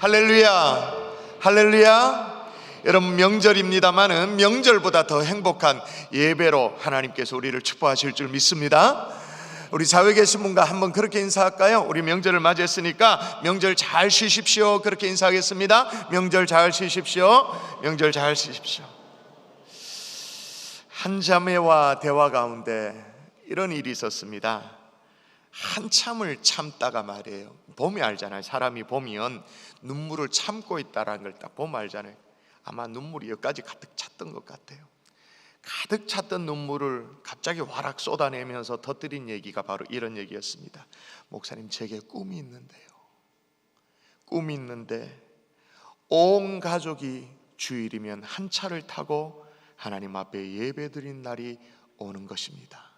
할렐루야, 할렐루야. 여러분, 명절입니다마는 명절보다 더 행복한 예배로 하나님께서 우리를 축복하실 줄 믿습니다. 우리 좌우에 계신 분과 한번 그렇게 인사할까요? 우리 명절을 맞이했으니까 명절 잘 쉬십시오. 그렇게 인사하겠습니다. 명절 잘 쉬십시오. 명절 잘 쉬십시오. 한 자매와 대화 가운데 이런 일이 있었습니다. 한참을 참다가 말이에요. 봄이 알잖아요. 사람이 보면 눈물을 참고 있다는 걸 딱 보면 알잖아요. 아마 눈물이 여기까지 가득 찼던 것 같아요. 가득 찼던 눈물을 갑자기 와락 쏟아내면서 터뜨린 얘기가 바로 이런 얘기였습니다. 목사님, 제게 꿈이 있는데요. 꿈이 있는데 온 가족이 주일이면 한 차를 타고 하나님 앞에 예배드린 날이 오는 것입니다.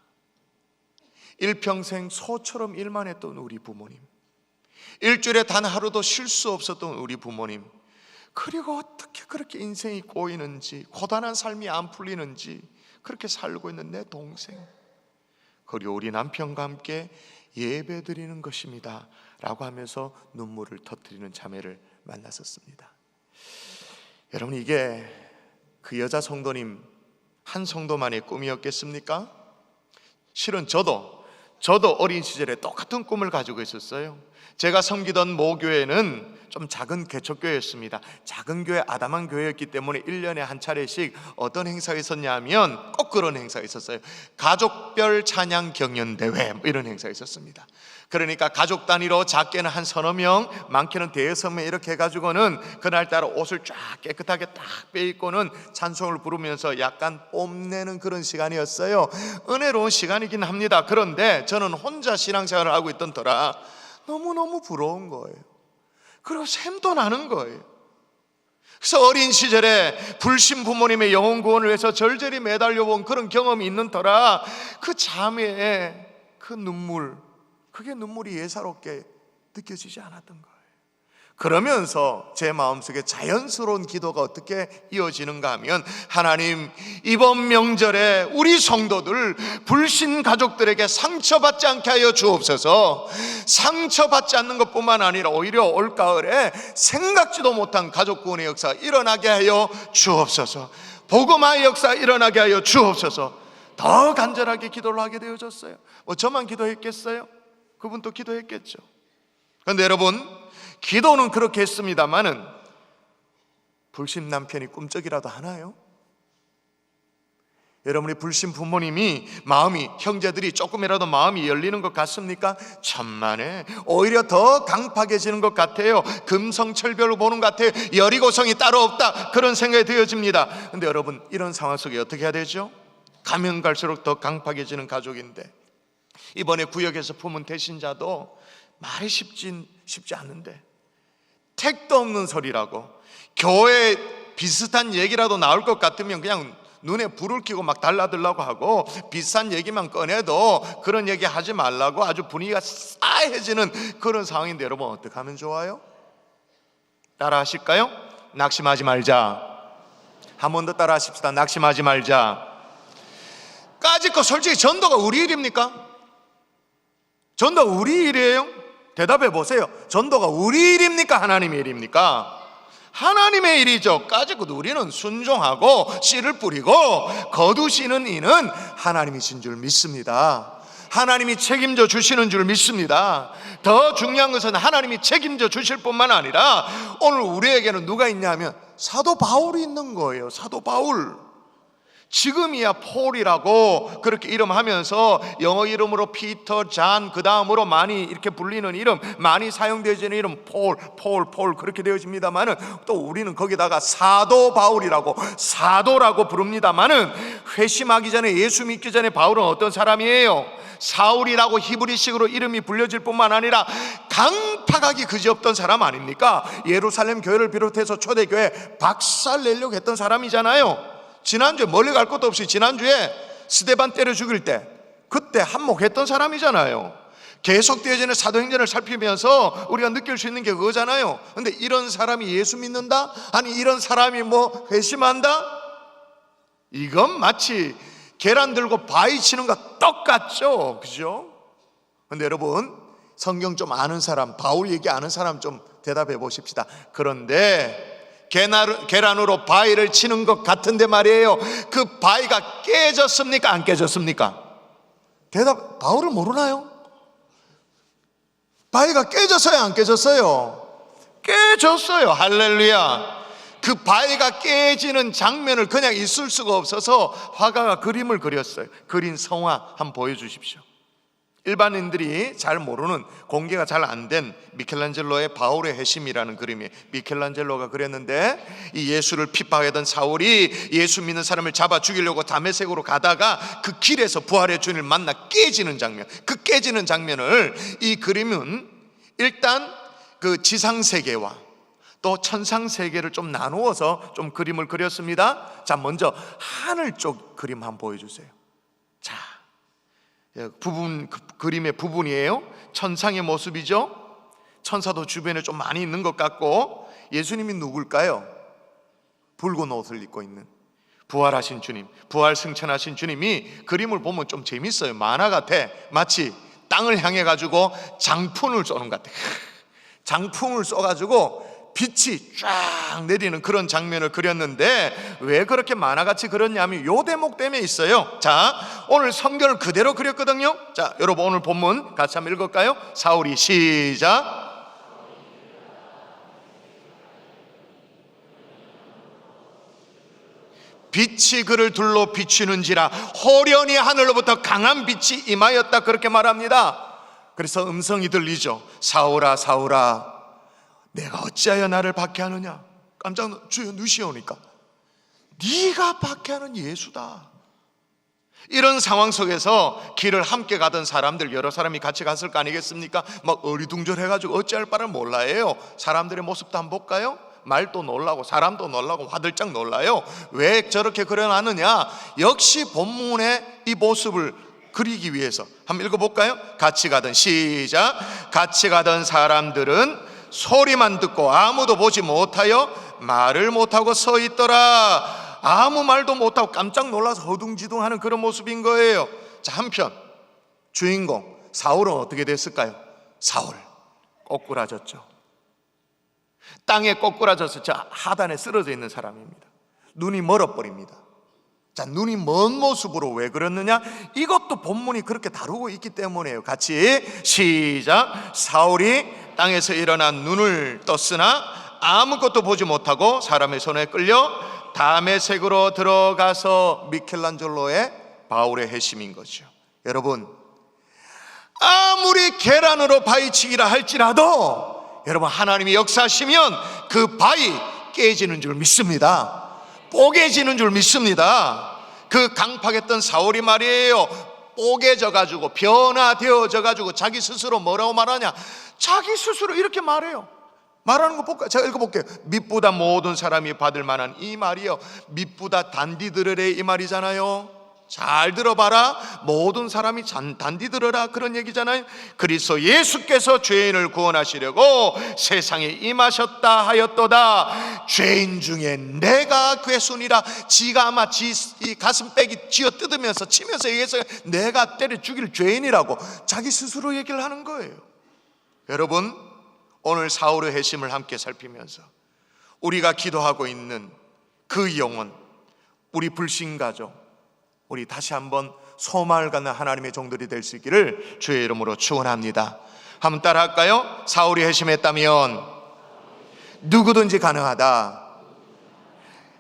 일평생 소처럼 일만 했던 우리 부모님, 일주일에 단 하루도 쉴 수 없었던 우리 부모님, 그리고 어떻게 그렇게 인생이 꼬이는지, 고단한 삶이 안 풀리는지 그렇게 살고 있는 내 동생, 그리고 우리 남편과 함께 예배 드리는 것입니다 라고 하면서 눈물을 터뜨리는 자매를 만났었습니다. 여러분, 이게 그 여자 성도님 한 성도만의 꿈이었겠습니까? 실은 저도 어린 시절에 똑같은 꿈을 가지고 있었어요. 제가 섬기던 모교회는 좀 작은 개척교회였습니다. 작은 교회, 아담한 교회였기 때문에 1년에 한 차례씩 어떤 행사가 있었냐 하면 꼭 그런 행사가 있었어요. 가족별 찬양 경연대회, 이런 행사가 있었습니다. 그러니까 가족 단위로 작게는 한 서너 명, 많게는 대여섯 명 이렇게 해가지고는 그날따라 옷을 쫙 깨끗하게 딱 빼입고는 찬송을 부르면서 약간 뽐내는 그런 시간이었어요. 은혜로운 시간이긴 합니다. 그런데 저는 혼자 신앙생활을 하고 있던 터라 너무너무 부러운 거예요. 그리고 샘도 나는 거예요. 그래서 어린 시절에 불신 부모님의 영혼 구원을 위해서 절절히 매달려 본 그런 경험이 있는 터라 그 자매의 그 눈물, 그게 눈물이 예사롭게 느껴지지 않았던 거예요. 그러면서 제 마음속에 자연스러운 기도가 어떻게 이어지는가 하면, 하나님, 이번 명절에 우리 성도들, 불신 가족들에게 상처받지 않게 하여 주옵소서. 상처받지 않는 것뿐만 아니라 오히려 올가을에 생각지도 못한 가족 구원의 역사가 일어나게 하여 주옵소서. 복음화의 역사가 일어나게 하여 주옵소서. 더 간절하게 기도를 하게 되어졌어요. 저만 기도했겠어요? 그분도 기도했겠죠. 그런데 여러분, 기도는 그렇게 했습니다마는 불신 남편이 꿈쩍이라도 하나요? 여러분이 불신 부모님이 마음이, 형제들이 조금이라도 마음이 열리는 것 같습니까? 천만에 오히려 더 강팍해지는 것 같아요. 금성철별로 보는 것 같아요. 여리고성이 따로 없다, 그런 생각이 되어집니다. 그런데 여러분, 이런 상황 속에 어떻게 해야 되죠? 가면 갈수록 더 강팍해지는 가족인데, 이번에 구역에서 품은 대신자도 말이 쉽지 않은데, 택도 없는 소리라고, 교회 비슷한 얘기라도 나올 것 같으면 그냥 눈에 불을 켜고 막 달라들라고 하고, 비슷한 얘기만 꺼내도 그런 얘기 하지 말라고 아주 분위기가 싸해지는 그런 상황인데, 여러분 어떻게 하면 좋아요? 따라 하실까요? 낙심하지 말자. 한 번 더 따라 하십시다. 낙심하지 말자. 까짓거 솔직히 전도가 우리 일입니까? 전도가 우리 일이에요? 대답해 보세요. 전도가 우리 일입니까? 하나님의 일입니까? 하나님의 일이죠. 까짓거 우리는 순종하고 씨를 뿌리고 거두시는 이는 하나님이신 줄 믿습니다. 하나님이 책임져 주시는 줄 믿습니다. 더 중요한 것은 하나님이 책임져 주실 뿐만 아니라 오늘 우리에게는 누가 있냐면 사도 바울이 있는 거예요. 사도 바울. 지금이야 폴이라고 그렇게 이름하면서 영어 이름으로 피터, 잔, 그 다음으로 많이 이렇게 불리는 이름, 많이 사용되어지는 이름 폴 그렇게 되어집니다만은, 또 우리는 거기다가 사도 바울이라고, 사도라고 부릅니다만은, 회심하기 전에, 예수 믿기 전에 바울은 어떤 사람이에요? 사울이라고 히브리식으로 이름이 불려질 뿐만 아니라 강팍하기 그지없던 사람 아닙니까? 예루살렘 교회를 비롯해서 초대교회 박살내려고 했던 사람이잖아요. 지난주에 멀리 갈 것도 없이 지난주에 스데반 때려 죽일 때 그때 한몫했던 사람이잖아요. 계속되어지는 사도행전을 살피면서 우리가 느낄 수 있는 게 그거잖아요. 근데 이런 사람이 예수 믿는다? 아니 이런 사람이 뭐 회심한다? 이건 마치 계란 들고 바위 치는 거 똑같죠, 그죠? 근데 여러분, 성경 좀 아는 사람, 바울 얘기 아는 사람 좀 대답해 보십시다. 그런데 계란으로 바위를 치는 것 같은데 말이에요, 그 바위가 깨졌습니까? 안 깨졌습니까? 대답, 바울을 모르나요? 바위가 깨졌어요? 안 깨졌어요? 깨졌어요. 할렐루야. 그 바위가 깨지는 장면을 그냥 있을 수가 없어서 화가가 그림을 그렸어요. 그린 성화 한번 보여주십시오. 일반인들이 잘 모르는, 공개가 잘 안 된 미켈란젤로의 바울의 회심이라는 그림이에요. 미켈란젤로가 그렸는데, 이 예수를 핍박하던 사울이 예수 믿는 사람을 잡아 죽이려고 다메섹으로 가다가 그 길에서 부활의 주님을 만나 깨지는 장면, 그 깨지는 장면을 이 그림은 일단 그 지상세계와 또 천상세계를 좀 나누어서 좀 그림을 그렸습니다. 자, 먼저 하늘 쪽 그림 한번 보여주세요. 자, 부분, 그림의 부분이에요. 천상의 모습이죠. 천사도 주변에 좀 많이 있는 것 같고, 예수님이 누굴까요? 붉은 옷을 입고 있는 부활하신 주님, 부활 승천하신 주님이 그림을 보면 좀 재밌어요. 만화 같아. 마치 땅을 향해 가지고 장풍을 쏘는 것 같아. 장풍을 쏘가지고 빛이 쫙 내리는 그런 장면을 그렸는데, 왜 그렇게 만화같이 그렸냐면 요 대목 때문에 있어요. 자, 오늘 성경을 그대로 그렸거든요. 자, 여러분 오늘 본문 같이 한번 읽을까요? 사울이, 시작. 빛이 그를 둘러 비추는지라 호련히 하늘로부터 강한 빛이 임하였다, 그렇게 말합니다. 그래서 음성이 들리죠. 사울아, 사울아, 내가 어찌하여 나를 박해하느냐? 깜짝 놀라, 주여 누시오니까 네가 박해하는 예수다. 이런 상황 속에서 길을 함께 가던 사람들, 여러 사람이 같이 갔을 거 아니겠습니까? 막 어리둥절해가지고 어찌할 바를 몰라해요. 사람들의 모습도 한번 볼까요? 말도 놀라고 사람도 놀라고 화들짝 놀라요. 왜 저렇게 그려놨느냐? 역시 본문의 이 모습을 그리기 위해서. 한번 읽어볼까요? 같이 가던, 시작. 같이 가던 사람들은 소리만 듣고 아무도 보지 못하여 말을 못하고 서 있더라. 아무 말도 못하고 깜짝 놀라서 허둥지둥하는 그런 모습인 거예요. 자, 한편 주인공 사울은 어떻게 됐을까요? 사울 꼬꾸라졌죠. 땅에 꼬꾸라져서 저 하단에 쓰러져 있는 사람입니다. 눈이 멀어버립니다. 자, 눈이 먼 모습으로 왜 그랬느냐? 이것도 본문이 그렇게 다루고 있기 때문에요. 같이 시작. 사울이 땅에서 일어나 눈을 떴으나 아무것도 보지 못하고 사람의 손에 끌려 다메섹으로 들어가서, 미켈란젤로의 바울의 회심인 거죠. 여러분, 아무리 계란으로 바위치기라 할지라도 여러분, 하나님이 역사하시면 그 바위 깨지는 줄 믿습니다. 뽀개지는 줄 믿습니다. 그 강팍했던 사울이 말이에요, 뽀개져 가지고 변화되어져 가지고 자기 스스로 뭐라고 말하냐? 자기 스스로 이렇게 말해요. 말하는 거 볼까요? 제가 읽어볼게요. 밑보다 모든 사람이 받을 만한 이 말이요, 밑보다 단디 들으래, 이 말이잖아요. 잘 들어봐라. 모든 사람이 단디 들어라, 그런 얘기잖아요. 그리스도 예수께서 죄인을 구원하시려고 세상에 임하셨다 하였도다. 죄인 중에 내가 괴순이라. 지가 아마 이 가슴빼기 쥐어 뜯으면서 치면서 얘기해서 내가 때려 죽일 죄인이라고 자기 스스로 얘기를 하는 거예요. 여러분, 오늘 사울의 회심을 함께 살피면서 우리가 기도하고 있는 그 영혼, 우리 불신가족, 우리 다시 한번 소망을 갖는 하나님의 종들이 될 수 있기를 주의 이름으로 축원합니다. 한번 따라 할까요? 사울이 회심했다면 누구든지 가능하다.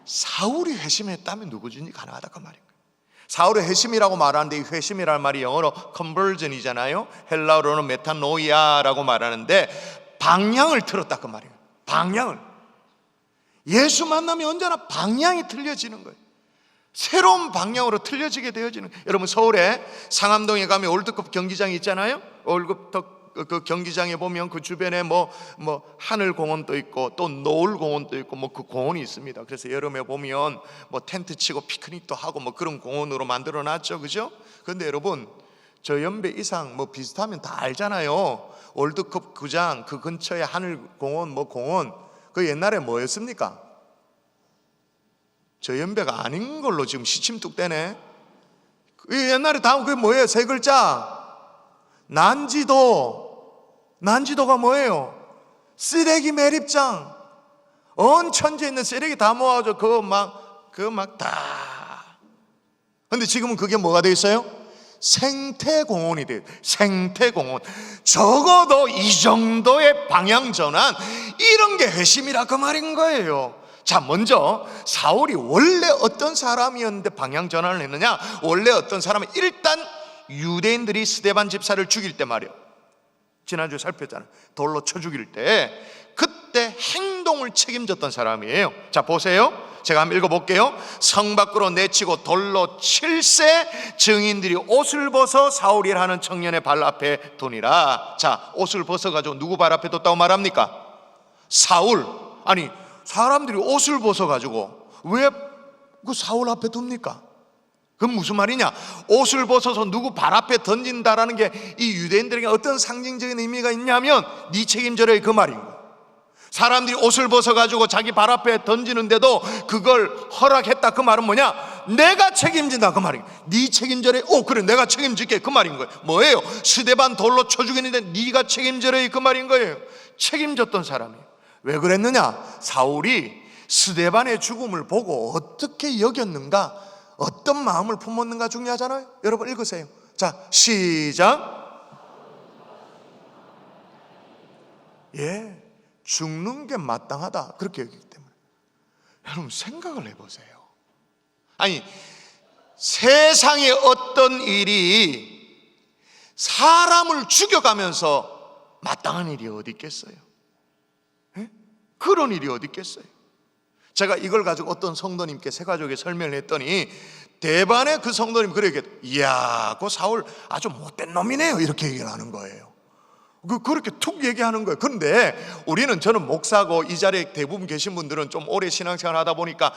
사울이 회심했다면 누구든지 가능하다, 그 말인 거예요. 사울의 회심이라고 말하는데, 이 회심이라는 말이 영어로 컨버전이잖아요. 헬라어로는 메타노이아라고 말하는데 방향을 틀었다, 그 말이에요. 방향을. 예수 만나면 언제나 방향이 틀려지는 거예요. 새로운 방향으로 틀려지게 되어지는. 여러분, 서울에 상암동에 가면 월드컵 경기장이 있잖아요. 월드컵 그 경기장에 보면 그 주변에 뭐 하늘공원도 있고 또 노을공원도 있고 뭐 그 공원이 있습니다. 그래서 여름에 보면 뭐 텐트 치고 피크닉도 하고 뭐 그런 공원으로 만들어 놨죠, 그죠? 그런데 여러분, 저 연배 이상 뭐 비슷하면 다 알잖아요. 월드컵 구장 그 근처에 하늘공원 뭐 공원, 그 옛날에 뭐였습니까? 저 연배가 아닌 걸로 지금 시침뚝대네. 옛날에 다음 그게 뭐예요? 세 글자. 난지도. 난지도가 뭐예요? 쓰레기 매립장, 온 천지에 있는 쓰레기 다 모아가지고 그거 막 다. 근데 지금은 그게 뭐가 되어 있어요? 생태공원이 돼요. 생태공원. 적어도 이 정도의 방향전환, 이런 게 회심이라 그 말인 거예요. 자, 먼저 사울이 원래 어떤 사람이었는데 방향전환을 했느냐? 원래 어떤 사람은, 일단 유대인들이 스데반 집사를 죽일 때 말이에요, 지난주에 살폈잖아요. 돌로 쳐 죽일 때 그때 행동을 책임졌던 사람이에요. 자, 보세요. 제가 한번 읽어볼게요. 성 밖으로 내치고 돌로 칠세 증인들이 옷을 벗어 사울이라는 청년의 발 앞에 두니라. 자, 옷을 벗어가지고 누구 발 앞에 뒀다고 말합니까? 사울. 아니, 사람들이 옷을 벗어가지고 왜 그 사울 앞에 둡니까? 그건 무슨 말이냐? 옷을 벗어서 누구 발 앞에 던진다라는 게 이 유대인들에게 어떤 상징적인 의미가 있냐면, 네 책임져라, 그 말인 거예요. 사람들이 옷을 벗어가지고 자기 발 앞에 던지는데도 그걸 허락했다, 그 말은 뭐냐? 내가 책임진다, 그 말이에요. 네 책임져라. 그래, 내가 책임질게, 그 말인 거예요. 뭐예요? 스데반 돌로 쳐 죽이는데 네가 책임져라, 그 말인 거예요. 책임졌던 사람이에요. 왜 그랬느냐? 사울이 스데반의 죽음을 보고 어떻게 여겼는가, 어떤 마음을 품었는가 중요하잖아요. 여러분 읽으세요. 자, 시작. 죽는 게 마땅하다, 그렇게 여기기 때문에. 여러분 생각을 해보세요. 아니, 세상에 어떤 일이 사람을 죽여가면서 마땅한 일이 어디 있겠어요? 그런 일이 어디 있겠어요? 제가 이걸 가지고 어떤 성도님께 새가족에 설명을 했더니 대반의 그 성도님 그렇게, 이야, 그 사울 아주 못된 놈이네요, 이렇게 얘기를 하는 거예요. 그렇게 툭 얘기하는 거예요. 그런데 저는 목사고 이 자리에 대부분 계신 분들은 좀 오래 신앙생활 하다 보니까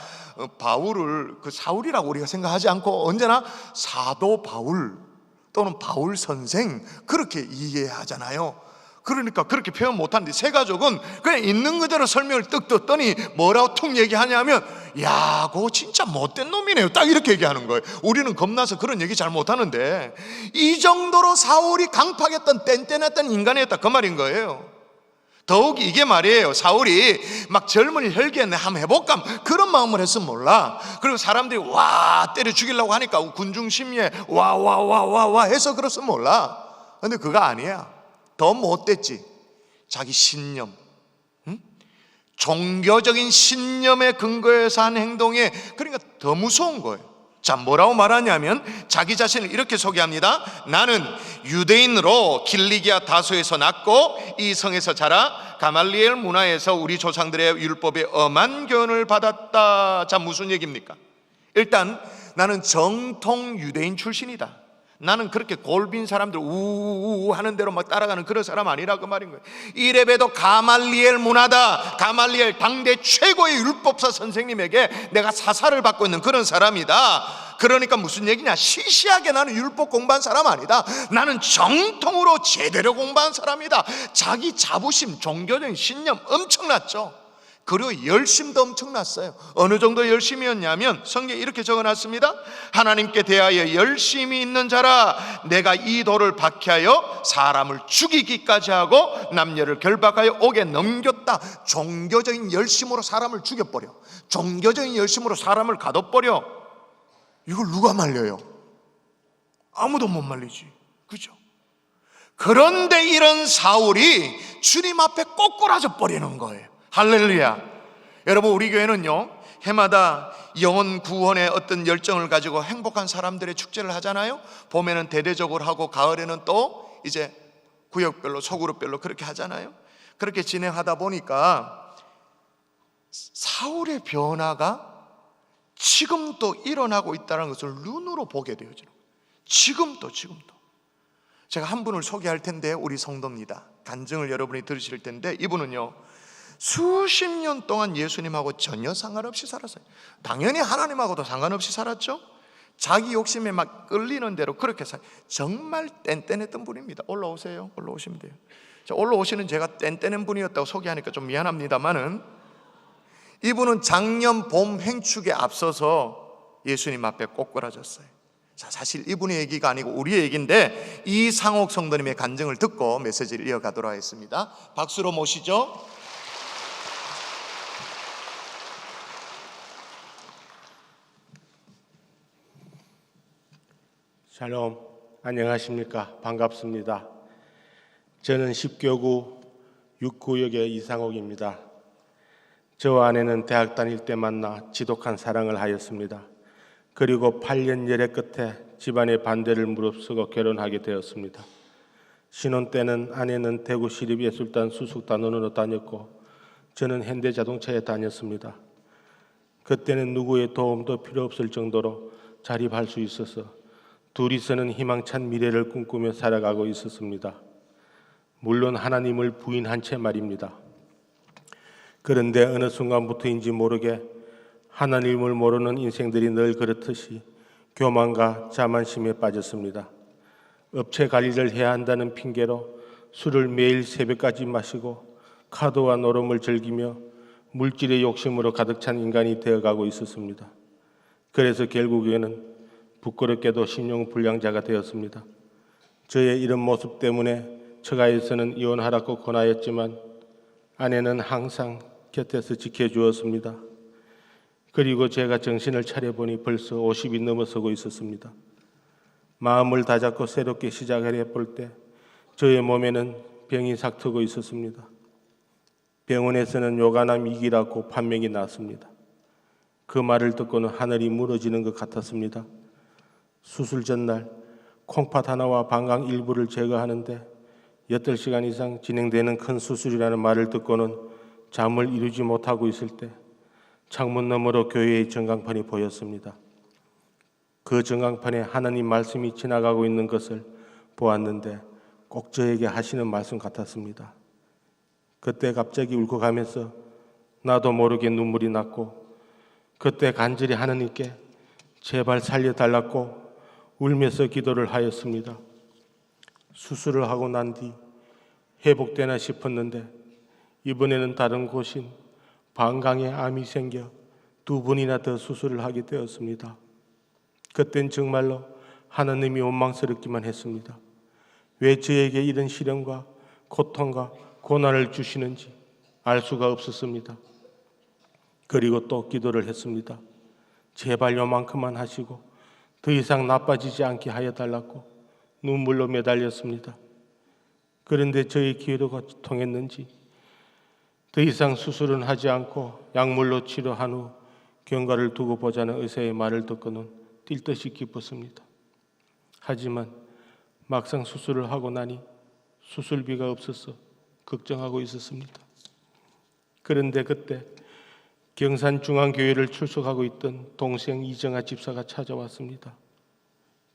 바울을 그 사울이라고 우리가 생각하지 않고 언제나 사도 바울 또는 바울 선생, 그렇게 이해하잖아요. 그러니까 그렇게 표현 못하는데, 새가족은 그냥 있는 그대로 설명을 뜩 듣더니 뭐라고 툭 얘기하냐면, 야, 그거 진짜 못된 놈이네요, 딱 이렇게 얘기하는 거예요. 우리는 겁나서 그런 얘기 잘 못하는데, 이 정도로 사울이 강팍했던 뗀뗀했던 인간이었다, 그 말인 거예요. 더욱 이게 말이에요, 사울이 막 젊은이 혈기했네, 한번 해볼까, 그런 마음을 했으면 몰라. 그리고 사람들이 와 때려 죽이려고 하니까 군중심리에 와 해서 그랬으면 몰라. 근데 그거 아니야. 더 못됐지. 자기 신념, 종교적인 신념에 근거해서 한 행동에, 그러니까 더 무서운 거예요. 자, 뭐라고 말하냐면 자기 자신을 이렇게 소개합니다. 나는 유대인으로 길리기아 다소에서 났고 이 성에서 자라 가말리엘 문화에서 우리 조상들의 율법에 엄한 교훈을 받았다. 자, 무슨 얘기입니까? 일단 나는 정통 유대인 출신이다. 나는 그렇게 골빈 사람들 우우우 하는 대로 막 따라가는 그런 사람 아니라, 그 말인 거예요. 이래봬도 가말리엘 문화다. 가말리엘 당대 최고의 율법사 선생님에게 내가 사사를 받고 있는 그런 사람이다. 그러니까 무슨 얘기냐? 시시하게 나는 율법 공부한 사람 아니다. 나는 정통으로 제대로 공부한 사람이다. 자기 자부심, 종교적인 신념 엄청났죠. 그리고 열심도 엄청났어요. 어느 정도 열심이었냐면 성경에 이렇게 적어놨습니다. 하나님께 대하여 열심이 있는 자라, 내가 이 돌을 박해하여 사람을 죽이기까지 하고 남녀를 결박하여 옥에 넘겼다. 종교적인 열심으로 사람을 죽여버려. 종교적인 열심으로 사람을 가둬버려. 이걸 누가 말려요? 아무도 못 말리지, 그죠? 그런데 이런 사울이 주님 앞에 꼬꾸라져 버리는 거예요. 할렐루야. 여러분, 우리 교회는요, 해마다 영혼 구원의 어떤 열정을 가지고 행복한 사람들의 축제를 하잖아요. 봄에는 대대적으로 하고 가을에는 또 이제 구역별로, 소그룹별로 그렇게 하잖아요. 그렇게 진행하다 보니까 사울의 변화가 지금도 일어나고 있다는 것을 눈으로 보게 되어지는 거예요. 지금도 제가 한 분을 소개할 텐데, 우리 성도입니다. 간증을 여러분이 들으실 텐데, 이분은요 수십 년 동안 예수님하고 전혀 상관없이 살았어요. 당연히 하나님하고도 상관없이 살았죠. 자기 욕심에 막 끌리는 대로 그렇게 정말 뗀뗀했던 분입니다. 올라오세요. 올라오시면 돼요. 자, 올라오시는 제가 뗀뗀한 분이었다고 소개하니까 좀 미안합니다만은, 이분은 작년 봄 행축에 앞서서 예수님 앞에 꼬꾸라졌어요. 자, 사실 이분의 얘기가 아니고 우리의 얘기인데 이상옥 성도님의 간증을 듣고 메시지를 이어가도록 하겠습니다. 박수로 모시죠. 샬롬, 안녕하십니까? 반갑습니다. 저는 10교구 6구역의 이상옥입니다. 저와 아내는 대학 다닐 때 만나 지독한 사랑을 하였습니다. 그리고 8년 열애 끝에 집안의 반대를 무릅쓰고 결혼하게 되었습니다. 신혼 때는 아내는 대구 시립예술단 수석단원으로 다녔고 저는 현대자동차에 다녔습니다. 그때는 누구의 도움도 필요 없을 정도로 자립할 수 있어서 둘이서는 희망찬 미래를 꿈꾸며 살아가고 있었습니다. 물론 하나님을 부인한 채 말입니다. 그런데 어느 순간부터인지 모르게 하나님을 모르는 인생들이 늘 그렇듯이 교만과 자만심에 빠졌습니다. 업체 관리를 해야 한다는 핑계로 술을 매일 새벽까지 마시고 카드와 노름을 즐기며 물질의 욕심으로 가득 찬 인간이 되어가고 있었습니다. 그래서 결국에는 부끄럽게도 신용불량자가 되었습니다. 저의 이런 모습 때문에 처가에서는 이혼하라고 권하였지만 아내는 항상 곁에서 지켜주었습니다. 그리고 제가 정신을 차려보니 벌써 50이 넘어서고 있었습니다. 마음을 다잡고 새롭게 시작을 해볼 때 저의 몸에는 병이 삭트고 있었습니다. 병원에서는 요간암 2기라고 판명이 났습니다. 그 말을 듣고는 하늘이 무너지는 것 같았습니다. 수술 전날 콩팥 하나와 방광 일부를 제거하는데 8시간 이상 진행되는 큰 수술이라는 말을 듣고는 잠을 이루지 못하고 있을 때 창문 너머로 교회의 전광판이 보였습니다. 그 전광판에 하나님 말씀이 지나가고 있는 것을 보았는데 꼭 저에게 하시는 말씀 같았습니다. 그때 갑자기 울컥하면서 나도 모르게 눈물이 났고 그때 간절히 하나님께 제발 살려달라고 울면서 기도를 하였습니다. 수술을 하고 난 뒤 회복되나 싶었는데 이번에는 다른 곳인 방광에 암이 생겨 2번이나 더 수술을 하게 되었습니다. 그땐 정말로 하나님이 원망스럽기만 했습니다. 왜 저에게 이런 시련과 고통과 고난을 주시는지 알 수가 없었습니다. 그리고 또 기도를 했습니다. 제발 요만큼만 하시고 더 이상 나빠지지 않게 하여 달라고 눈물로 매달렸습니다. 그런데 저의 기도가 통했는지 더 이상 수술은 하지 않고 약물로 치료한 후 경과를 두고 보자는 의사의 말을 듣고는 뛸 듯이 기뻤습니다. 하지만 막상 수술을 하고 나니 수술비가 없어서 걱정하고 있었습니다. 그런데 그때 경산중앙교회를 출석하고 있던 동생 이정아 집사가 찾아왔습니다.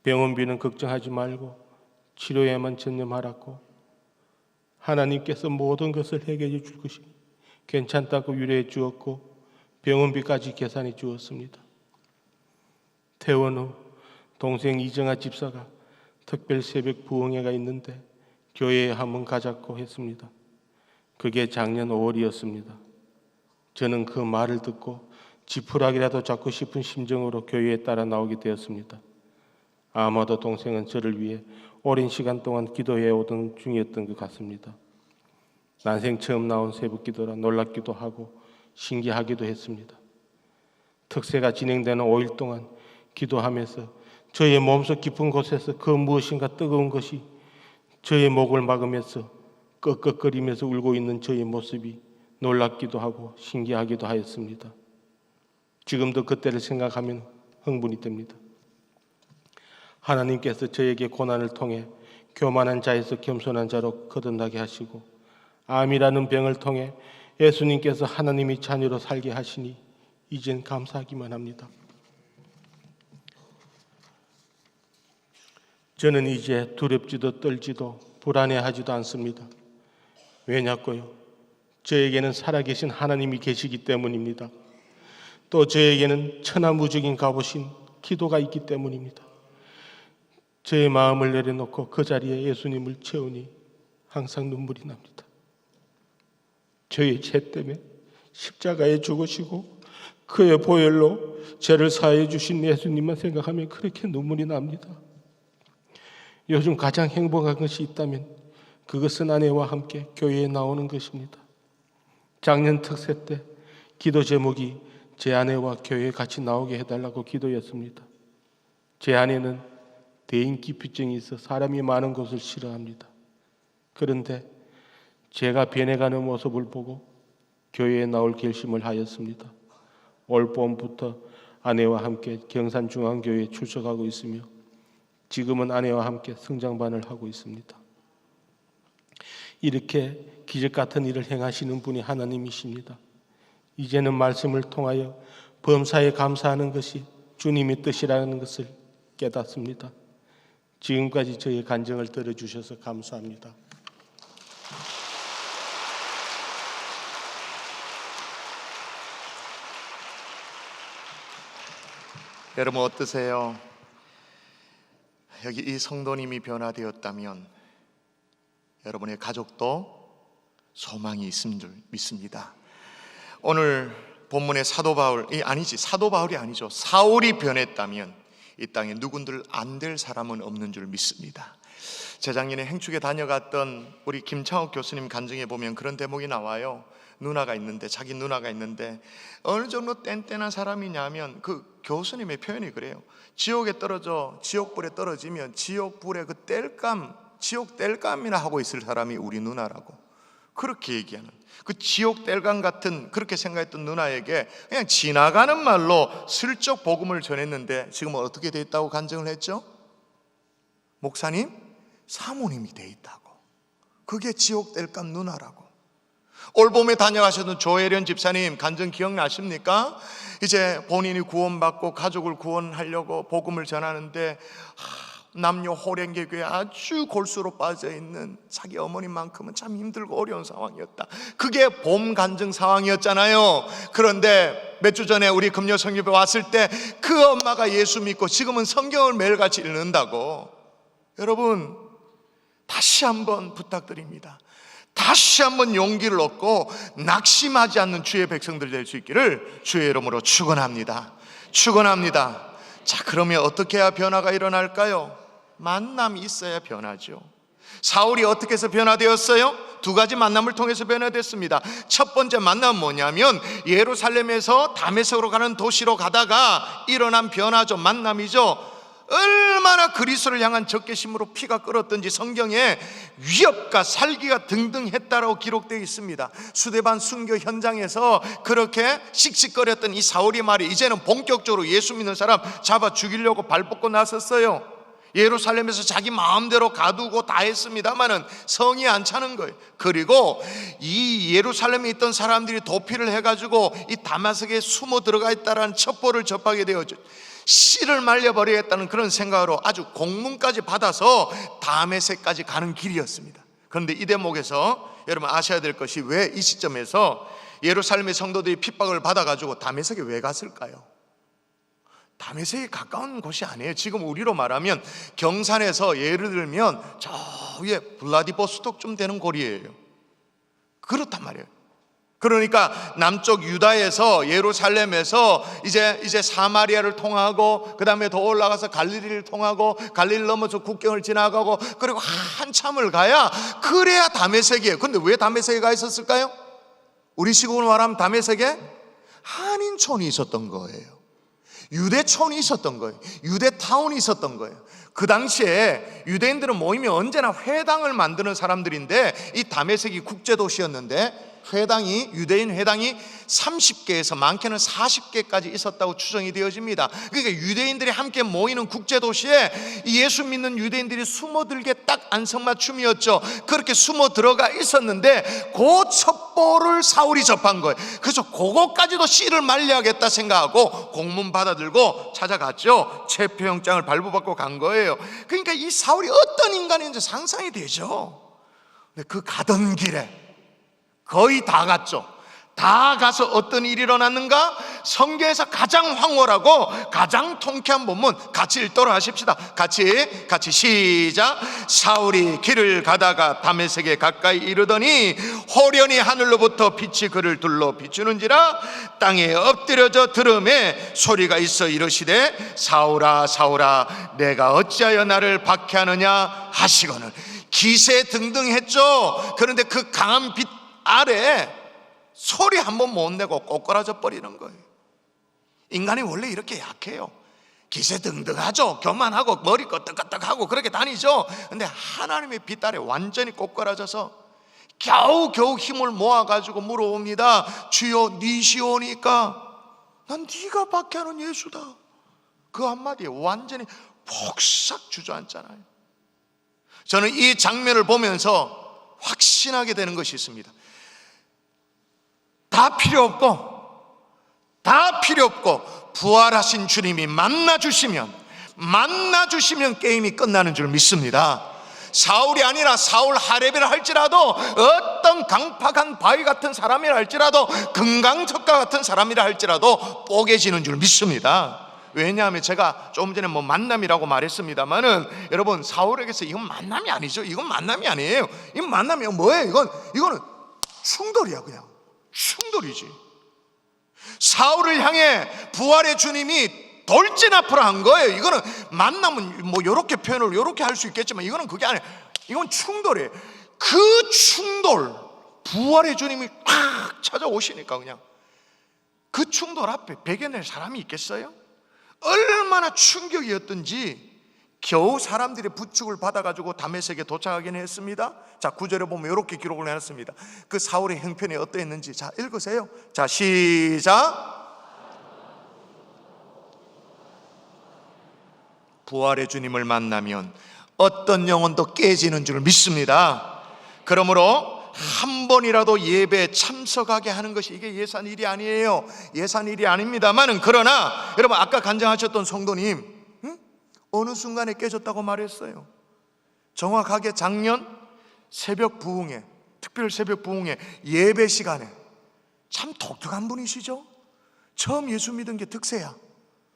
병원비는 걱정하지 말고 치료에만 전념하라고 하나님께서 모든 것을 해결해 줄 것이니 괜찮다고 위로해 주었고 병원비까지 계산해 주었습니다. 퇴원 후 동생 이정아 집사가 특별 새벽 부흥회가 있는데 교회에 한번 가자고 했습니다. 그게 작년 5월이었습니다. 저는 그 말을 듣고 지푸라기라도 잡고 싶은 심정으로 교회에 따라 나오게 되었습니다. 아마도 동생은 저를 위해 오랜 시간 동안 기도해 오던 중이었던 것 같습니다. 난생 처음 나온 새벽 기도라 놀랍기도 하고 신기하기도 했습니다. 특세가 진행되는 5일 동안 기도하면서 저의 몸속 깊은 곳에서 그 무엇인가 뜨거운 것이 저의 목을 막으면서 끄끄거리면서 울고 있는 저의 모습이 놀랍기도 하고 신기하기도 하였습니다. 지금도 그때를 생각하면 흥분이 됩니다. 하나님께서 저에게 고난을 통해 교만한 자에서 겸손한 자로 거듭나게 하시고 암이라는 병을 통해 예수님께서 하나님의 자녀로 살게 하시니 이젠 감사하기만 합니다. 저는 이제 두렵지도 떨지도 불안해하지도 않습니다. 왜냐고요? 저에게는 살아계신 하나님이 계시기 때문입니다. 또 저에게는 천하무적인 값으신 기도가 있기 때문입니다. 저의 마음을 내려놓고 그 자리에 예수님을 채우니 항상 눈물이 납니다. 저의 죄 때문에 십자가에 죽으시고 그의 보혈로 죄를 사해 주신 예수님만 생각하면 그렇게 눈물이 납니다. 요즘 가장 행복한 것이 있다면 그것은 아내와 함께 교회에 나오는 것입니다. 작년 특세 때 기도 제목이 제 아내와 교회에 같이 나오게 해달라고 기도했습니다. 제 아내는 대인기피증이 있어 사람이 많은 곳을 싫어합니다. 그런데 제가 변해가는 모습을 보고 교회에 나올 결심을 하였습니다. 올 봄부터 아내와 함께 경산중앙교회에 출석하고 있으며 지금은 아내와 함께 성장반을 하고 있습니다. 이렇게 기적 같은 일을 행하시는 분이 하나님이십니다. 이제는 말씀을 통하여 범사에 감사하는 것이 주님의 뜻이라는 것을 깨닫습니다. 지금까지 저의 간증을 들어주셔서 감사합니다. 여러분 어떠세요? 여기 이 성도님이 변화되었다면 여러분의 가족도 소망이 있는 줄 믿습니다. 오늘 본문의 사도 바울이 아니죠. 사울이 변했다면 이 땅에 누군들 안 될 사람은 없는 줄 믿습니다. 재작년에 행축에 다녀갔던 우리 김창옥 교수님 간증에 보면 그런 대목이 나와요. 자기 누나가 있는데 어느 정도 뗀뗀한 사람이냐면 그 교수님의 표현이 그래요. 지옥불에 떨어지면 지옥불에 그 지옥 땔감이나 하고 있을 사람이 우리 누나라고 그렇게 얘기하는, 그 지옥 땔감 같은 그렇게 생각했던 누나에게 그냥 지나가는 말로 슬쩍 복음을 전했는데 지금 어떻게 돼 있다고 간증을 했죠? 목사님, 사모님이 돼 있다고. 그게 지옥 땔감 누나라고. 올봄에 다녀가셨던 조혜련 집사님 간증 기억나십니까? 이제 본인이 구원받고 가족을 구원하려고 복음을 전하는데 남녀 호랭개 교회에 아주 골수로 빠져있는 자기 어머님만큼은 참 힘들고 어려운 상황이었다. 그게 봄 간증 상황이었잖아요. 그런데 몇 주 전에 우리 금요 성교회 왔을 때 그 엄마가 예수 믿고 지금은 성경을 매일같이 읽는다고. 여러분 다시 한번 부탁드립니다. 다시 한번 용기를 얻고 낙심하지 않는 주의 백성들 될 수 있기를 주의 이름으로 축원합니다. 자, 그러면 어떻게 해야 변화가 일어날까요? 만남이 있어야 변하죠. 사울이 어떻게 해서 변화되었어요? 두 가지 만남을 통해서 변화됐습니다. 첫 번째 만남은 뭐냐면 예루살렘에서 다메섹으로 가는 도시로 가다가 일어난 변화죠. 만남이죠. 얼마나 그리스도를 향한 적개심으로 피가 끓었던지 성경에 위협과 살기가 등등했다라고 기록되어 있습니다. 수데반 순교 현장에서 그렇게 씩씩거렸던 이 사울이 말이 이제는 본격적으로 예수 믿는 사람 잡아 죽이려고 발벗고 나섰어요. 예루살렘에서 자기 마음대로 가두고 다 했습니다마는 성이 안 차는 거예요. 그리고 이 예루살렘에 있던 사람들이 도피를 해가지고 이 다마섹에 숨어 들어가 있다라는 첩보를 접하게 되었죠. 씨를 말려버리겠다는 그런 생각으로 아주 공문까지 받아서 다메섹까지 가는 길이었습니다. 그런데 이 대목에서 여러분 아셔야 될 것이 왜 이 시점에서 예루살렘의 성도들이 핍박을 받아가지고 다메섹에 왜 갔을까요? 다메섹이 가까운 곳이 아니에요. 지금 우리로 말하면 경산에서 예를 들면 저 위에 블라디보스톡 되는 거리예요. 그렇단 말이에요. 그러니까 남쪽 유다에서 예루살렘에서 이제 사마리아를 통하고 그 다음에 더 올라가서 갈릴리를 통하고 갈릴리 넘어서 국경을 지나가고 그리고 한참을 가야 그래야 다메섹이에요. 그런데 왜 다메섹에 가 있었을까요? 우리 식으로 말하면 다메섹에 한인촌이 있었던 거예요. 유대촌이 있었던 거예요. 유대타운이 있었던 거예요. 그 당시에 유대인들은 모이면 언제나 회당을 만드는 사람들인데 이 다메섹이 국제도시였는데 유대인 회당이 30개에서 많게는 40개까지 있었다고 추정이 되어집니다. 그러니까 유대인들이 함께 모이는 국제도시에 예수 믿는 유대인들이 숨어들게 딱 안성맞춤이었죠. 그렇게 숨어 들어가 있었는데 그 첩보를 사울이 접한 거예요. 그래서 그것까지도 씨를 말려야겠다 생각하고 공문 받아들고 찾아갔죠. 체포영장을 발부받고 간 거예요. 그러니까 이 사울이 어떤 인간인지 상상이 되죠. 근데 그 가던 길에 거의 다 갔죠. 다 가서 어떤 일이 일어났는가? 성경에서 가장 황홀하고 가장 통쾌한 본문 같이 읽도록 하십시다. 같이 시작. 사울이 길을 가다가 다메섹에 가까이 이르더니 호련히 하늘로부터 빛이 그를 둘러 비추는지라 땅에 엎드려져 들음에 소리가 있어 이르시되 사울아 사울아 내가 어찌하여 나를 박해하느냐 하시거늘. 기세등등했죠. 그런데 그 강한 빛 아래 소리 한 번 못 내고 꼬꾸라져 버리는 거예요. 인간이 원래 이렇게 약해요. 기세등등하죠. 교만하고 머리 끄떡끄떡하고 그렇게 다니죠. 근데 하나님의 빛 아래 완전히 꼬꾸라져서 겨우 힘을 모아가지고 물어옵니다. 주여 니시오니까 난 네가 박해하는 예수다. 그 한마디에 완전히 폭삭 주저앉잖아요. 저는 이 장면을 보면서 확신하게 되는 것이 있습니다. 다 필요 없고 부활하신 주님이 만나주시면 게임이 끝나는 줄 믿습니다. 사울이 아니라 사울 하렙이라 할지라도, 어떤 강팍한 바위 같은 사람이라 할지라도, 금강석가 같은 사람이라 할지라도 뽀개지는 줄 믿습니다. 왜냐하면 제가 조금 전에 만남이라고 말했습니다만은, 여러분 사울에게서 이건 만남이 아니죠. 이건 만남이 아니에요. 이건 만남이 뭐예요? 이거는 충돌이야. 그냥 충돌이지. 사울을 향해 부활의 주님이 돌진 앞으로 한 거예요. 이거는 만남은 이렇게 표현을 이렇게 할 수 있겠지만, 이거는 그게 아니에요. 이건 충돌이에요. 그 충돌, 부활의 주님이 탁 찾아오시니까 그냥 그 충돌 앞에 배겨낼 사람이 있겠어요? 얼마나 충격이었던지 겨우 사람들의 부축을 받아가지고 다메섹에 도착하긴 했습니다. 자, 9절에 보면 이렇게 기록을 해놨습니다. 그 사울의 형편이 어떠했는지 자 읽으세요. 자 시작. 부활의 주님을 만나면 어떤 영혼도 깨지는 줄 믿습니다. 그러므로 한 번이라도 예배에 참석하게 하는 것이 이게 예산 일이 아니에요. 예산 일이 아닙니다만은, 그러나 여러분 아까 간증하셨던 성도님 어느 순간에 깨졌다고 말했어요. 정확하게 작년 새벽 부흥회, 특별 새벽 부흥회 예배 시간에 참 독특한 분이시죠. 처음 예수 믿은 게 특세야.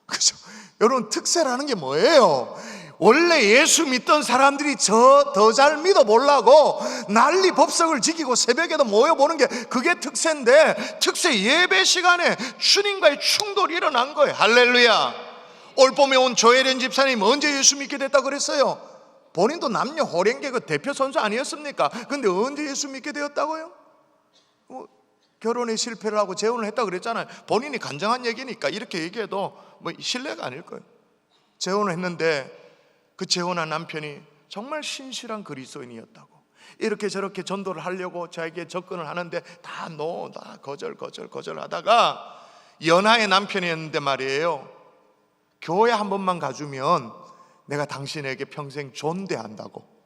그죠? 여러분 특세라는 게 뭐예요? 원래 예수 믿던 사람들이 저 더 잘 믿어보려고 난리 법석을 지키고 새벽에도 모여보는 게 그게 특세인데, 특세 예배 시간에 주님과의 충돌이 일어난 거예요. 할렐루야. 올 봄에 온 조혜련 집사님 언제 예수 믿게 됐다 그랬어요? 본인도 남녀 호랭계 그 대표 선수 아니었습니까? 근데 언제 예수 믿게 되었다고요? 결혼에 실패를 하고 재혼을 했다 그랬잖아요. 본인이 간증한 얘기니까 이렇게 얘기해도 신뢰가 아닐 거예요. 재혼을 했는데 그 재혼한 남편이 정말 신실한 그리스도인이었다고, 이렇게 저렇게 전도를 하려고 자에게 접근을 하는데 다 거절 하다가 연하의 남편이었는데 말이에요, 교회 한 번만 가주면 내가 당신에게 평생 존대한다고.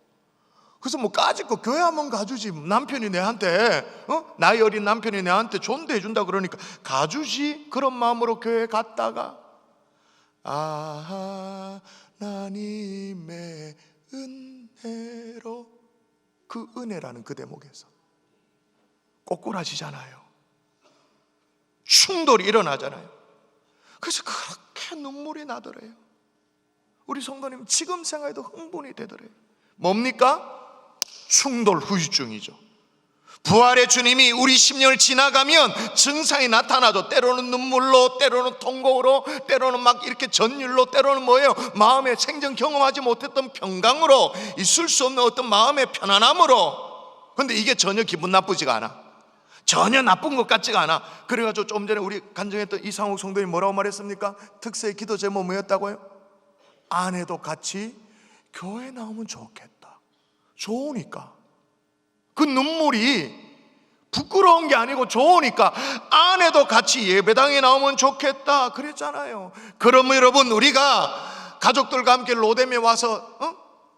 그래서 까짓거 교회 한 번 가주지, 남편이 내한테 나이 어린 남편이 내한테 존대해 준다 그러니까 가주지. 그런 마음으로 교회 갔다가 하나님의 은혜로, 그 은혜라는 그 대목에서 꼬꾸라지잖아요. 충돌이 일어나잖아요. 그래서 그렇게 눈물이 나더래요. 우리 성도님 지금 생각해도 흥분이 되더래요. 뭡니까? 충돌 후유증이죠. 부활의 주님이 우리 심령을 지나가면 증상이 나타나죠. 때로는 눈물로, 때로는 통곡으로, 때로는 막 이렇게 전율로, 때로는 뭐예요? 마음에 생전 경험하지 못했던 평강으로, 있을 수 없는 어떤 마음의 편안함으로. 근데 이게 전혀 기분 나쁘지가 않아. 전혀 나쁜 것 같지가 않아. 그래가지고 좀 전에 우리 간증했던 이상욱 성도님 뭐라고 말했습니까? 특세의 기도 제목 뭐였다고요? 아내도 같이 교회 나오면 좋겠다. 좋으니까. 그 눈물이 부끄러운 게 아니고 좋으니까 아내도 같이 예배당에 나오면 좋겠다 그랬잖아요. 그러면 여러분, 우리가 가족들과 함께 로뎀에 와서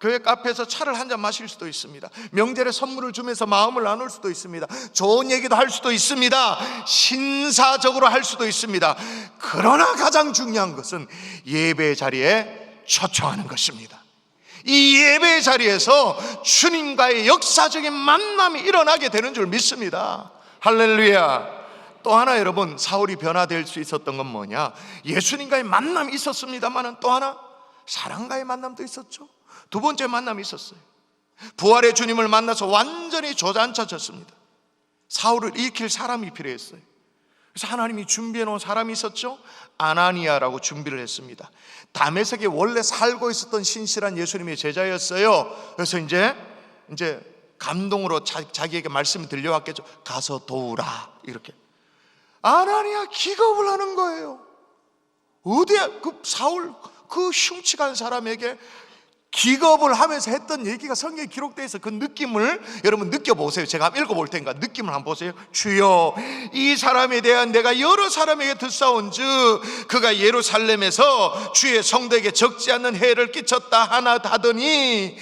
교회 카페에서 차를 한잔 마실 수도 있습니다. 명절에 선물을 주면서 마음을 나눌 수도 있습니다. 좋은 얘기도 할 수도 있습니다. 신사적으로 할 수도 있습니다. 그러나 가장 중요한 것은 예배 자리에 초청하는 것입니다. 이 예배 자리에서 주님과의 역사적인 만남이 일어나게 되는 줄 믿습니다. 할렐루야. 또 하나 여러분, 사울이 변화될 수 있었던 건 뭐냐? 예수님과의 만남이 있었습니다만 또 하나 사랑과의 만남도 있었죠. 두 번째 만남이 있었어요. 부활의 주님을 만나서 완전히 조잔쳐졌습니다. 사울을 일으킬 사람이 필요했어요. 그래서 하나님이 준비해 놓은 사람이 있었죠. 아나니아라고 준비를 했습니다. 다메섹에 원래 살고 있었던 신실한 예수님의 제자였어요. 그래서 이제 감동으로 자기에게 말씀이 들려왔겠죠. 가서 도우라, 이렇게. 아나니아 기겁을 하는 거예요. 어디야 그 사울, 그 흉측한 사람에게 기겁을 하면서 했던 얘기가 성경에 기록되어 있어. 그 느낌을 여러분 느껴보세요. 제가 한번 읽어볼 테니까 느낌을 한번 보세요. 주여, 이 사람에 대한 내가 여러 사람에게 듣사온즉 그가 예루살렘에서 주의 성도에게 적지 않는 해를 끼쳤다 하더니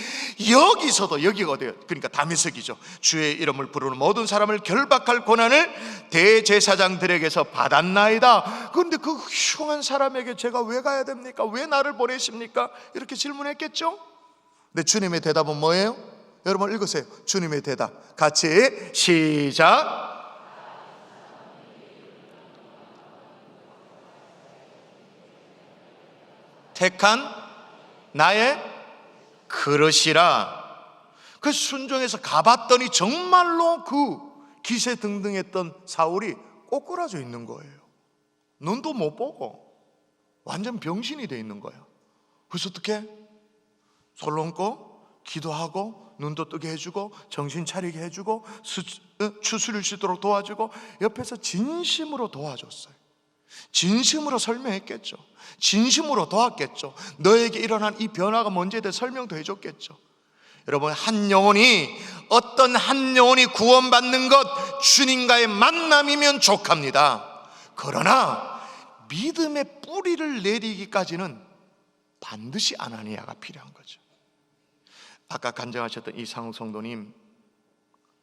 여기서도, 여기가 어디예요? 그러니까 다메섹이죠. 주의 이름을 부르는 모든 사람을 결박할 권한을 대제사장들에게서 받았나이다. 그런데 그 흉한 사람에게 제가 왜 가야 됩니까? 왜 나를 보내십니까? 이렇게 질문했겠죠. 근데 주님의 대답은 뭐예요? 여러분 읽으세요. 주님의 대답 같이 시작. 택한 나의 그릇이라. 그 순종해서 가봤더니 정말로 그 기세등등했던 사울이 꼬꾸라져 있는 거예요. 눈도 못 보고 완전 병신이 돼 있는 거예요. 그래서 어떻게? 손 얹고 기도하고 눈도 뜨게 해주고 정신 차리게 해주고 추스릴 수 있도록 도와주고 옆에서 진심으로 도와줬어요. 진심으로 설명했겠죠. 진심으로 도왔겠죠. 너에게 일어난 이 변화가 뭔지에 대해 설명도 해줬겠죠. 여러분, 어떤 한 영혼이 구원받는 것, 주님과의 만남이면 족합니다. 그러나 믿음의 뿌리를 내리기까지는 반드시 아나니아가 필요한 거죠. 아까 간증하셨던 이상욱 성도님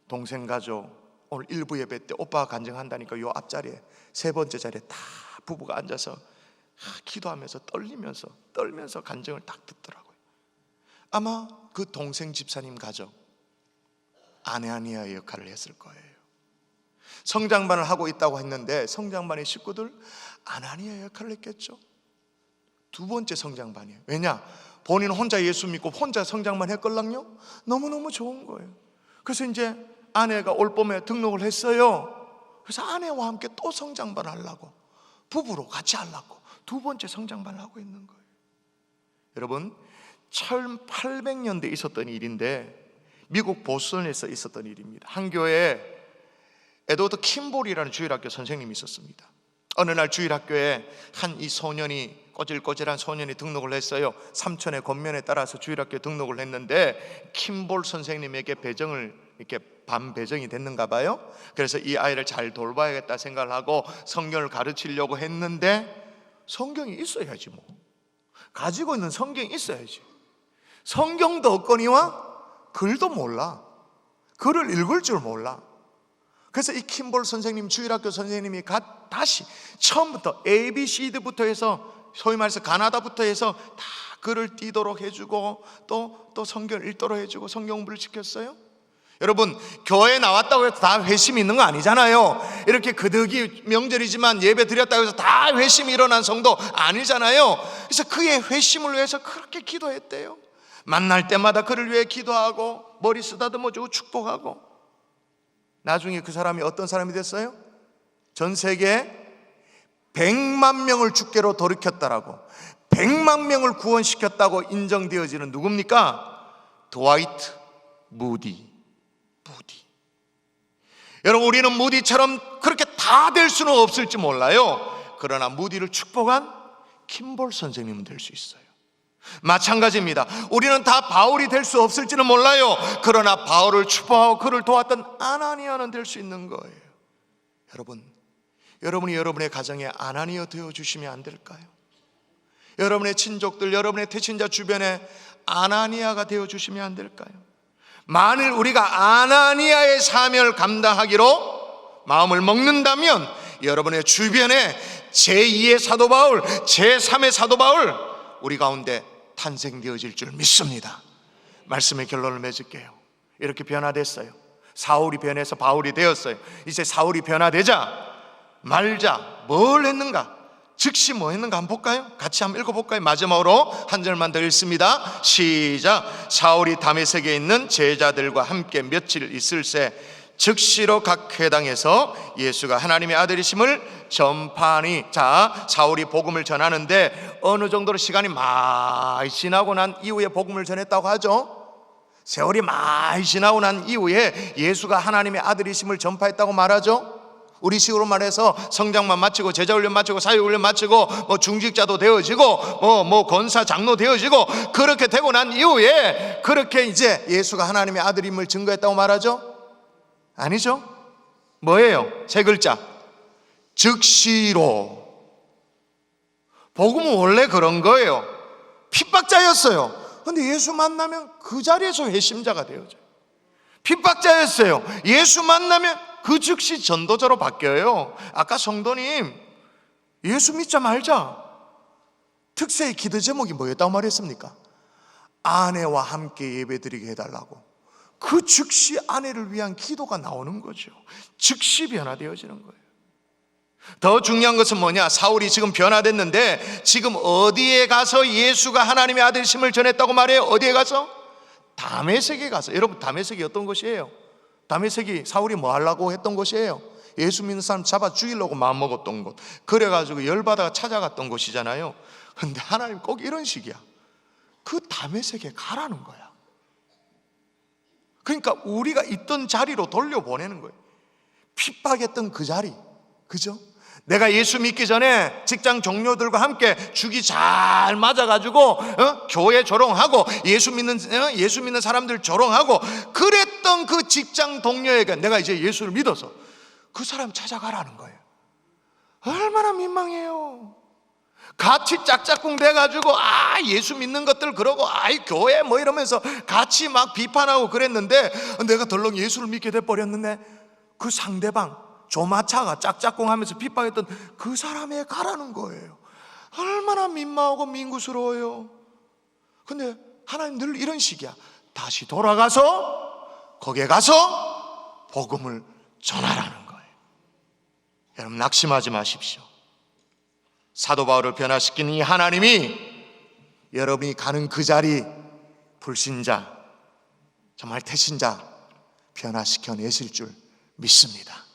동생 가족, 오늘 일부 예배 때 오빠가 간증한다니까 요 앞자리에 세 번째 자리에 다 부부가 앉아서 기도하면서 떨면서 간증을 딱 듣더라고요. 아마 그 동생 집사님 가족 아나니아의 역할을 했을 거예요. 성장반을 하고 있다고 했는데 성장반의 식구들 아나니아의 역할을 했겠죠. 두 번째 성장반이에요. 왜냐? 본인 혼자 예수 믿고 혼자 성장만 했걸랑요? 너무너무 좋은 거예요. 그래서 이제 아내가 올 봄에 등록을 했어요. 그래서 아내와 함께 또 성장반 하려고, 부부로 같이 하려고 두 번째 성장반을 하고 있는 거예요. 여러분, 1800년대에 있었던 일인데 미국 보스턴에서 있었던 일입니다. 한 교회에 에드워드 킴볼이라는 주일학교 선생님이 있었습니다. 어느 날 주일학교에 한 이 소년이, 꼬질꼬질한 소년이 등록을 했어요. 삼촌의 권면에 따라서 주일학교에 등록을 했는데 킴볼 선생님에게 이렇게 반배정이 됐는가 봐요. 그래서 이 아이를 잘 돌봐야겠다 생각을 하고 성경을 가르치려고 했는데 성경이 있어야지 뭐. 가지고 있는 성경이 있어야지. 성경도 없거니와 글도 몰라. 글을 읽을 줄 몰라. 그래서 이 킴볼 선생님, 주일학교 선생님이 다시 처음부터 ABCD부터 해서, 소위 말해서 가나다부터 해서 다 글을 띄도록 해주고 또 성경을 읽도록 해주고 성경 공부를 시켰어요. 여러분, 교회에 나왔다고 해서 다 회심이 있는 거 아니잖아요. 이렇게 그득이 명절이지만 예배 드렸다고 해서 다 회심이 일어난 성도 아니잖아요. 그래서 그의 회심을 위해서 그렇게 기도했대요. 만날 때마다 그를 위해 기도하고 머리 쓰다듬어주고 축복하고. 나중에 그 사람이 어떤 사람이 됐어요? 전 세계 100만 명을 주께로 돌이켰다라고, 100만 명을 구원시켰다고 인정되어지는 누굽니까? 드와이트 무디. 여러분, 우리는 무디처럼 그렇게 다 될 수는 없을지 몰라요. 그러나 무디를 축복한 킴볼 선생님은 될 수 있어요. 마찬가지입니다. 우리는 다 바울이 될 수 없을지는 몰라요. 그러나 바울을 축복하고 그를 도왔던 아나니아는 될 수 있는 거예요. 여러분이 여러분의 가정에 아나니아 되어주시면 안 될까요? 여러분의 친족들, 여러분의 태친자 주변에 아나니아가 되어주시면 안 될까요? 만일 우리가 아나니아의 사명을 감당하기로 마음을 먹는다면 여러분의 주변에 제2의 사도 바울, 제3의 사도 바울 우리 가운데 탄생되어질 줄 믿습니다. 말씀의 결론을 맺을게요. 이렇게 변화됐어요. 사울이 변해서 바울이 되었어요. 이제 사울이 변화되자 말자 뭘 했는가? 즉시 뭐 했는가 한번 볼까요? 같이 한번 읽어볼까요? 마지막으로 한 절만 더 읽습니다. 시작. 사울이 다메섹에 있는 제자들과 함께 며칠 있을새 즉시로 각 회당에서 예수가 하나님의 아들이심을 전파하니. 자, 사울이 복음을 전하는데 어느 정도로 시간이 많이 지나고 난 이후에 복음을 전했다고 하죠? 세월이 많이 지나고 난 이후에 예수가 하나님의 아들이심을 전파했다고 말하죠? 우리 식으로 말해서 성장만 마치고 제자훈련 마치고 사회훈련 마치고 뭐 중직자도 되어지고 뭐 권사 장로 되어지고 그렇게 되고 난 이후에 그렇게 이제 예수가 하나님의 아들임을 증거했다고 말하죠? 아니죠? 뭐예요? 세 글자. 즉시로. 복음은 원래 그런 거예요. 핍박자였어요. 근데 예수 만나면 그 자리에서 회심자가 되어져요. 핍박자였어요. 예수 만나면 그 즉시 전도자로 바뀌어요. 아까 성도님 예수 믿자 말자 특세의 기도 제목이 뭐였다고 말했습니까? 아내와 함께 예배드리게 해달라고. 그 즉시 아내를 위한 기도가 나오는 거죠. 즉시 변화되어지는 거예요. 더 중요한 것은 뭐냐? 사울이 지금 변화됐는데 지금 어디에 가서 예수가 하나님의 아들심을 전했다고 말해요? 어디에 가서? 다메섹에 가서. 여러분, 다메섹이 어떤 곳이에요? 다메섹이 사울이 뭐 하려고 했던 곳이에요? 예수 믿는 사람 잡아 죽이려고 마음먹었던 곳. 그래가지고 열받아가 찾아갔던 곳이잖아요. 근데 하나님 꼭 이런 식이야. 그 다메섹에 가라는 거야. 그러니까 우리가 있던 자리로 돌려보내는 거예요. 핍박했던 그 자리, 그죠? 내가 예수 믿기 전에 직장 동료들과 함께 죽이 잘 맞아가지고 교회 조롱하고 예수 믿는 사람들 조롱하고 그랬던 그 직장 동료에게 내가 이제 예수를 믿어서 그 사람 찾아가라는 거예요. 얼마나 민망해요. 같이 짝짝꿍 돼가지고 예수 믿는 것들 그러고 교회 뭐 이러면서 같이 막 비판하고 그랬는데 내가 덜렁 예수를 믿게 돼버렸는데 그 상대방 조마차가 짝짝꿍 하면서 핍박했던 그 사람에 가라는 거예요. 얼마나 민망하고 민구스러워요. 근데 하나님 늘 이런 식이야. 다시 돌아가서 거기에 가서 복음을 전하라는 거예요. 여러분 낙심하지 마십시오. 사도 바울을 변화시키는 이 하나님이 여러분이 가는 그 자리 불신자 정말 태신자 변화시켜 내실 줄 믿습니다.